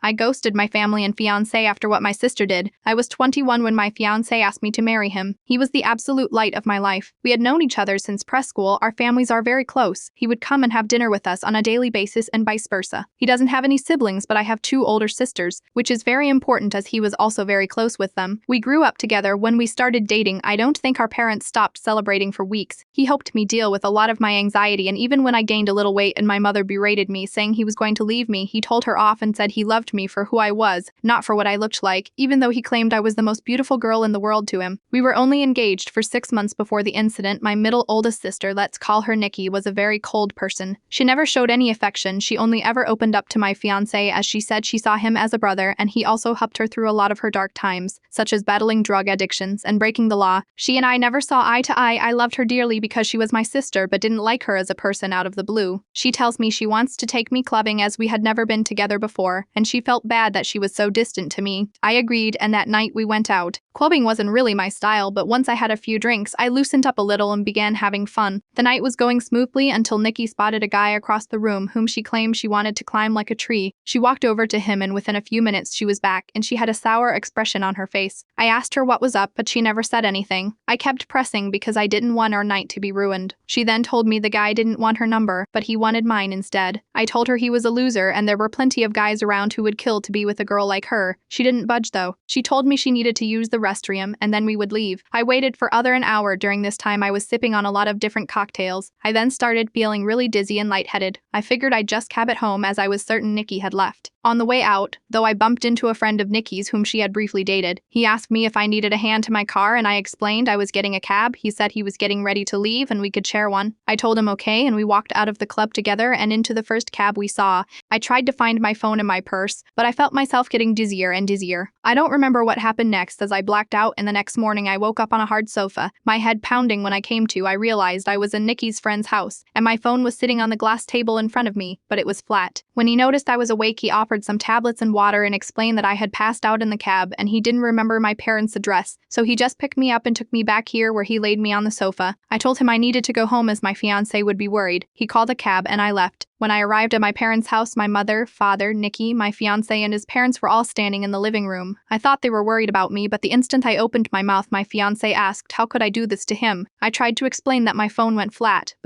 I ghosted my family and fiancé after what my sister did. I was 21 when my fiancé asked me to marry him. He was the absolute light of my life. We had known each other since preschool. Our families are very close. He would come and have dinner with us on a daily basis and vice versa. He doesn't have any siblings, but I have 2 older sisters, which is very important as he was also very close with them. We grew up together. When we started dating, I don't think our parents stopped celebrating for weeks. He helped me deal with a lot of my anxiety, and even when I gained a little weight and my mother berated me, saying he was going to leave me, he told her off and said he loved me for who I was, not for what I looked like, even though he claimed I was the most beautiful girl in the world to him. We were only engaged for 6 months before the incident. My middle oldest sister, let's call her Nikki, was a very cold person. She never showed any affection. She only ever opened up to my fiancé as she said she saw him as a brother, and he also helped her through a lot of her dark times, such as battling drug addictions and breaking the law. She and I never saw eye to eye. I loved her dearly because she was my sister, but didn't like her as a person out of the blue. She tells me she wants to take me clubbing as we had never been together before, and she felt bad that she was so distant to me. I agreed, and that night we went out. Clubbing wasn't really my style, but once I had a few drinks, I loosened up a little and began having fun. The night was going smoothly until Nikki spotted a guy across the room whom she claimed she wanted to climb like a tree. She walked over to him, and within a few minutes she was back, and she had a sour expression on her face. I asked her what was up, but she never said anything. I kept pressing because I didn't want our night to be ruined. She then told me the guy didn't want her number, but he wanted mine instead. I told her he was a loser and there were plenty of guys around who would kill to be with a girl like her. She didn't budge though. She told me she needed to use the restroom and then we would leave. I waited for other an hour. During this time I was sipping on a lot of different cocktails. I then started feeling really dizzy and lightheaded. I figured I'd just cab it home as I was certain Nikki had left. On the way out, though, I bumped into a friend of Nikki's whom she had briefly dated. He asked me if I needed a hand to my car and I explained I was getting a cab. He said he was getting ready to leave and we could share one. I told him okay and we walked out of the club together and into the first cab we saw. I tried to find my phone in my purse, but I felt myself getting dizzier and dizzier. I don't remember what happened next as I blacked out, and the next morning I woke up on a hard sofa, my head pounding. When I came to, I realized I was in Nikki's friend's house and my phone was sitting on the glass table in front of me, but it was flat. When he noticed I was awake, he offered some tablets and water and explained that I had passed out in the cab and he didn't remember my parents' address, so he just picked me up and took me back here where he laid me on the sofa. I told him I needed to go home as my fiancé would be worried. He called a cab and I left. When I arrived at my parents' house, my mother, father, Nikki, my fiancé, and his parents were all standing in the living room. I thought they were worried about me, but the instant I opened my mouth, my fiancé asked how could I do this to him. I tried to explain that my phone went flat, but